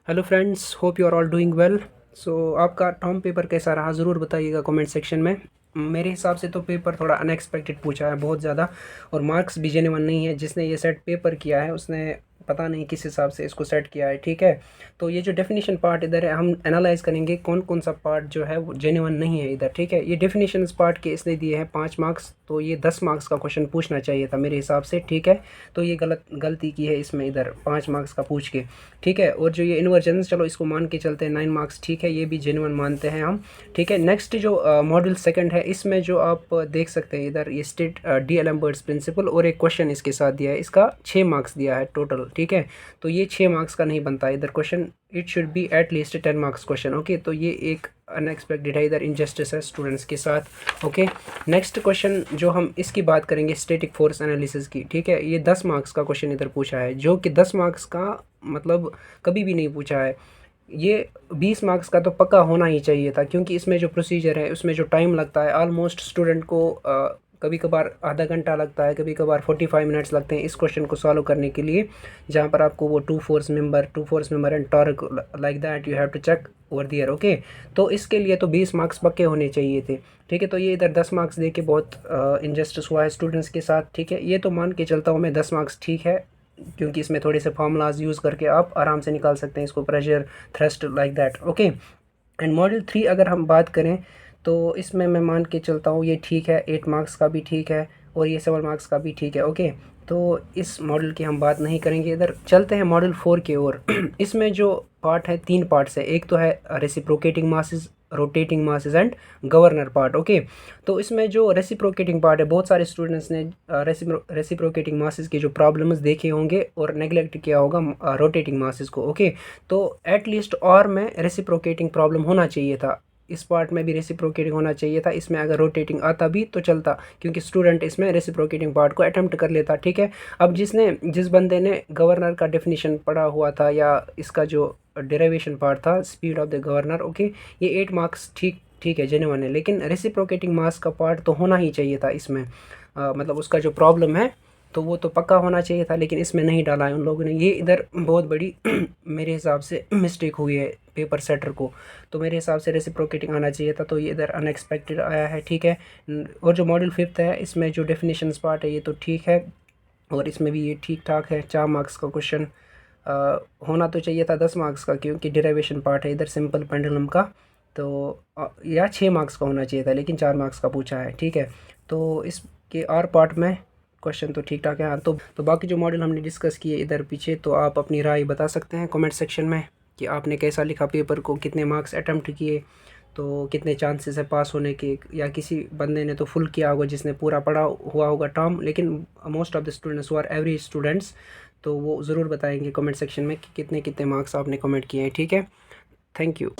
Hello friends, hope you are all doing well. So आपका term paper कैसा रहा ज़रूर बताइएगा कमेंट सेक्शन में। मेरे हिसाब से तो पेपर थोड़ा अनएक्सपेक्टेड पूछा है बहुत ज़्यादा, और मार्क्स भी जेन्युइन नहीं है। जिसने ये सेट पेपर किया है उसने पता नहीं किस हिसाब से इसको सेट किया है, ठीक है। तो ये जो डेफिनेशन पार्ट इधर है, हम एनालाइज करेंगे कौन कौन सा पार्ट जो है वो जेन्युइन नहीं है इधर, ठीक है। ये डेफिनेशन पार्ट के इसने दिए हैं 5 मार्क्स, तो ये 10 मार्क्स का क्वेश्चन पूछना चाहिए था मेरे हिसाब से, ठीक है। तो ये गलती की है इसमें इधर 5 मार्क्स का पूछ के, ठीक है। और जो ये इन्वर्जन, चलो इसको मान के चलते हैं 9 मार्क्स, ठीक है, ये भी जेन्युइन मानते हैं हम, ठीक है। नेक्स्ट जो मॉड्यूल सेकंड है, इसमें जो आप देख सकते हैं इधर ये स्टेट डी एलम्बर्ट्स प्रिंसिपल और एक क्वेश्चन इसके साथ दिया है, इसका 6 मार्क्स दिया है टोटल, ठीक है। तो ये 6 मार्क्स का नहीं बनता इधर question, it should be at least 10 marks question, okay. तो ये एक अनएक्सपेक्टेड है, इधर इनजस्टिस है स्टूडेंट्स के साथ, ओके। नेक्स्ट क्वेश्चन जो हम इसकी बात करेंगे स्टैटिक फोर्स एनालिसिस की, ठीक है। ये 10 मार्क्स का क्वेश्चन इधर पूछा है, जो कि 10 मार्क्स का मतलब कभी भी नहीं पूछा है। ये 20 मार्क्स का तो पक्का होना ही चाहिए था, क्योंकि इसमें जो प्रोसीजर है उसमें जो टाइम लगता है ऑलमोस्ट स्टूडेंट को कभी कभार आधा घंटा लगता है, कभी कभार 45 मिनट्स लगते हैं इस क्वेश्चन को सॉल्व करने के लिए, जहाँ पर आपको वो two force member and torque like that you have to check over there, okay. तो इसके लिए तो 20 मार्क्स पक्के होने चाहिए थे, ठीक है। तो ये इधर 10 मार्क्स दे के बहुत इनजस्टिस हुआ है स्टूडेंट्स के साथ, ठीक है। ये तो मान के चलता हूँ मैं 10 मार्क्स ठीक है, क्योंकि इसमें थोड़े से फार्मूलाज यूज़ करके आप आराम से निकाल सकते हैं इसको, pressure, thrust, like that, okay. And module 3 अगर हम बात करें तो इसमें मैं मान के चलता हूँ ये ठीक है, 8 मार्क्स का भी ठीक है और ये 7 मार्क्स का भी ठीक है, ओके। तो इस मॉडल की हम बात नहीं करेंगे, इधर चलते हैं मॉडल 4 की ओर। इसमें जो पार्ट है 3 पार्ट्स है, एक तो है reciprocating masses, rotating masses and governor part, okay. तो इसमें जो रेसिप्रोकेटिंग पार्ट है, बहुत सारे स्टूडेंट्स ने रेसिप्रोकेटिंग मासेस के जो प्रॉब्लम्स देखे होंगे और नेग्लेक्ट किया होगा रोटेटिंग मासेस को, ओके। तो एटलीस्ट और में रेसिप्रोकेटिंग प्रॉब्लम होना चाहिए था, इस पार्ट में भी रेसिप्रोकेटिंग होना चाहिए था, इसमें अगर रोटेटिंग आता भी तो चलता, क्योंकि स्टूडेंट इसमें रेसिप्रोकेटिंग पार्ट को अटेम्प्ट कर लेता, ठीक है। अब जिस बंदे ने गवर्नर का डेफिनेशन पढ़ा हुआ था या इसका जो डेरिवेशन पार्ट था speed of the governor, okay, ये 8 मार्क्स ठीक ठीक है, जेन्युइन है। लेकिन रेसिप्रोकेटिंग मास का पार्ट तो होना ही चाहिए था इसमें, मतलब उसका जो प्रॉब्लम है तो वो तो पक्का होना चाहिए था, लेकिन इसमें नहीं डाला है उन लोगों ने। ये इधर बहुत बड़ी मेरे हिसाब से मिस्टेक हुई है पेपर सेटर को। तो मेरे हिसाब से रेसिप्रोकेटिंग आना चाहिए था, तो ये इधर अनएक्सपेक्टेड आया है, ठीक है। और जो मॉड्यूल 5 है इसमें जो डेफिनेशंस पार्ट है ये तो ठीक है, और इसमें भी ये ठीक ठाक है। 4 मार्क्स का क्वेश्चन होना तो चाहिए था 10 मार्क्स का, क्योंकि डेरिवेशन पार्ट है इधर सिंपल पेंडुलम का। तो या 6 मार्क्स का होना चाहिए था, लेकिन 4 मार्क्स का पूछा है, ठीक है। तो इसके और पार्ट में क्वेश्चन तो ठीक ठाक है। हाँ, तो बाकी जो मॉडल हमने डिस्कस किए इधर पीछे, तो आप अपनी राय बता सकते हैं कमेंट सेक्शन में कि आपने कैसा लिखा पेपर को, कितने मार्क्स अटैम्प्ट किए, तो कितने चांसेस है पास होने के, या किसी बंदे ने तो फुल किया होगा जिसने पूरा पढ़ा हुआ होगा टर्म, लेकिन most of the students who are average students, तो वो ज़रूर बताएंगे कमेंट सेक्शन में कि कितने कितने मार्क्स आपने कमेंट किए हैं, ठीक है। Thank you.